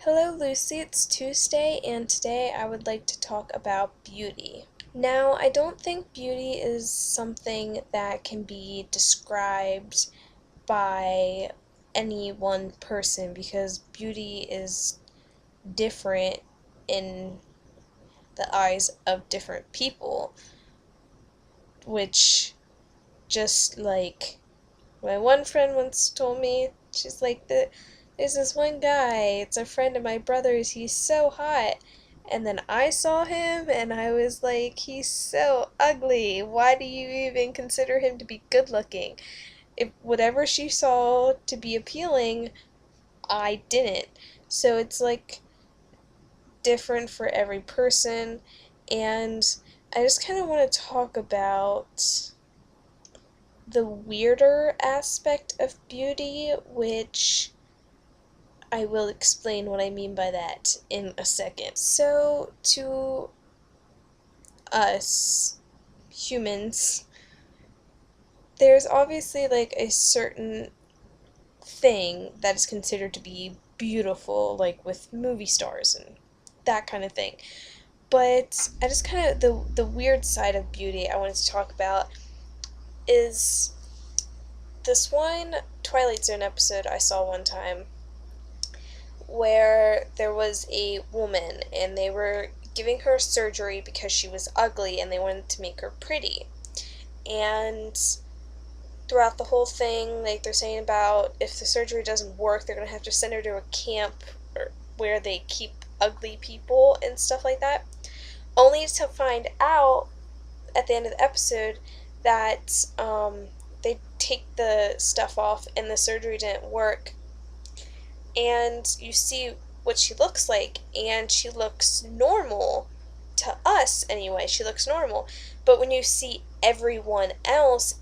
Hello Lucy, it's Tuesday and today I would like to talk about beauty. Now, I don't think beauty is something that can be described by any one person because beauty is different in the eyes of different people, which just like my one friend once told me, she's like, there's this one guy, it's a friend of my brother's, he's so hot. And then I saw him and I was like, he's so ugly. Why do you even consider him to be good looking? If whatever she saw to be appealing, I didn't. So it's like different for every person. And I just kind of want to talk about the weirder aspect of beauty, which I will explain what I mean by that in a second. So, to us humans, there's obviously like a certain thing that is considered to be beautiful, like with movie stars and that kind of thing. But I just kind of the weird side of beauty I wanted to talk about is this one Twilight Zone episode I saw one time where there was a woman and they were giving her surgery because she was ugly and they wanted to make her pretty. And throughout the whole thing, like they're saying about if the surgery doesn't work, they're gonna have to send her to a camp or where they keep ugly people and stuff like that. Only to find out at the end of the episode that they take the stuff off and the surgery didn't work, and you see what she looks like, and she looks normal to us anyway. She looks normal, but when you see everyone else,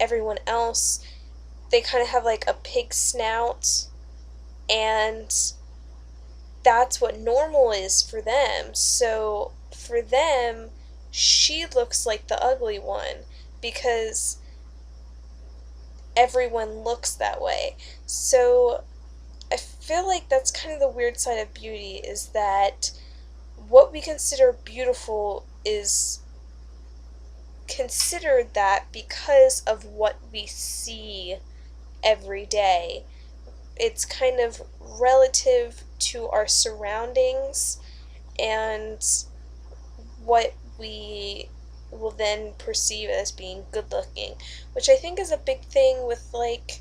they kind of have like a pig snout, and that's what normal is for them. So for them, she looks like the ugly one because everyone looks that way. So I feel like that's kind of the weird side of beauty, is that what we consider beautiful is considered that because of what we see every day. It's kind of relative to our surroundings and what we will then perceive as being good looking, which I think is a big thing with like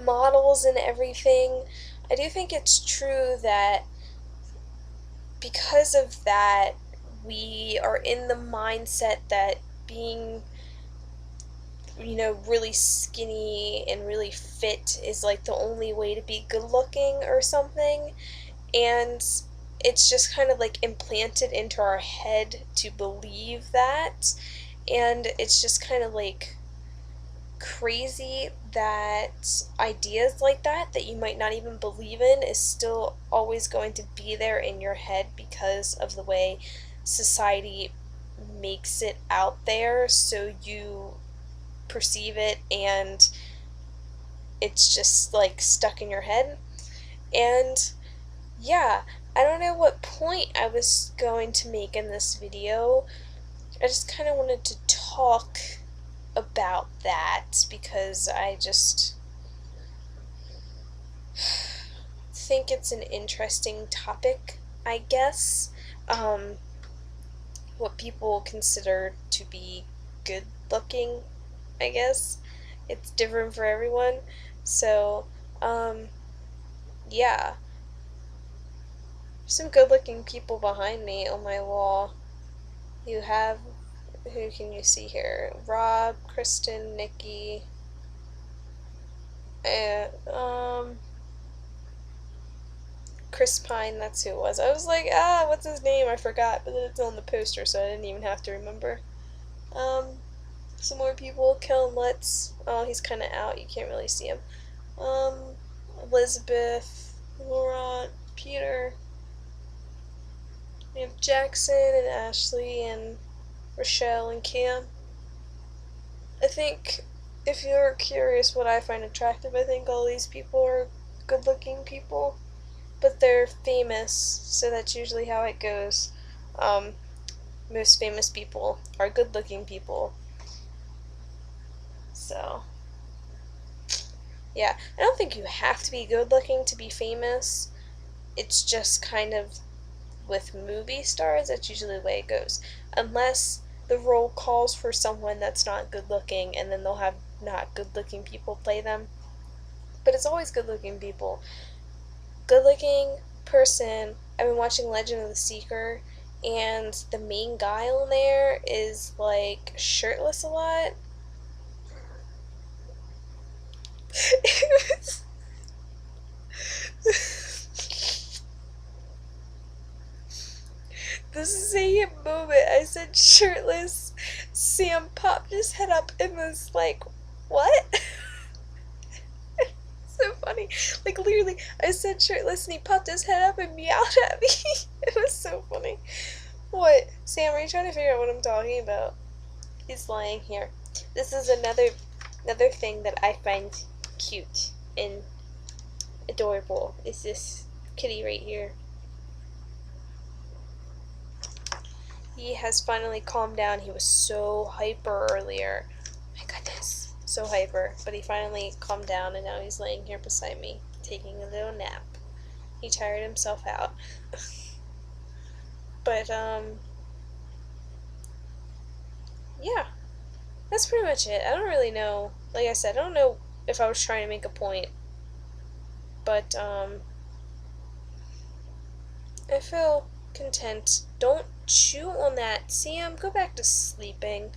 models and everything. I do think it's true that because of that, we are in the mindset that being, really skinny and really fit is like the only way to be good looking or something. And it's just kind of like implanted into our head to believe that. And it's just kind of like crazy that ideas like that you might not even believe in is still always going to be there in your head because of the way society makes it out there, so you perceive it and it's just like stuck in your head. And yeah, I don't know what point I was going to make in this video. I just kind of wanted to talk about that because I just think it's an interesting topic, I guess. Um, what people consider to be good looking, I guess. It's different for everyone. So, um, yeah. Some good looking people behind me on my wall. You have, who can you see here? Rob, Kristen, Nikki, and, Chris Pine, that's who it was. I was like, what's his name? I forgot, but then it's on the poster, so I didn't even have to remember. Um, some more people. Kellen Lutz. Oh, he's kind of out. You can't really see him. Elizabeth, Laurent, Peter. We have Jackson and Ashley and Rochelle and Cam. I think if you're curious what I find attractive, I think all these people are good looking people. but they're famous, so that's usually how it goes. Um, Most famous people are good looking people. So, yeah. I don't think you have to be good looking to be famous. It's just kind of with movie stars, that's usually the way it goes. Unless the role calls for someone that's not good looking, and then they'll have not good looking people play them. But it's always good looking people. Good looking person. I've been watching Legend of the Seeker, and the main guy on there is like shirtless a lot. This is a moment. I said shirtless. Sam popped his head up and was like, "What?" So funny. Like, literally, I said shirtless and he popped his head up and meowed at me. It was so funny. What? Sam, are you trying to figure out what I'm talking about? He's lying here. This is another thing that I find cute and adorable. Is this kitty right here. He has finally calmed down. He was so hyper earlier. My goodness. So hyper. But he finally calmed down and now he's laying here beside me, taking a little nap. He tired himself out. But, yeah. That's pretty much it. I don't really know. Like I said, I don't know if I was trying to make a point. But, I feel content. Don't chew on that. Sam, go back to sleeping.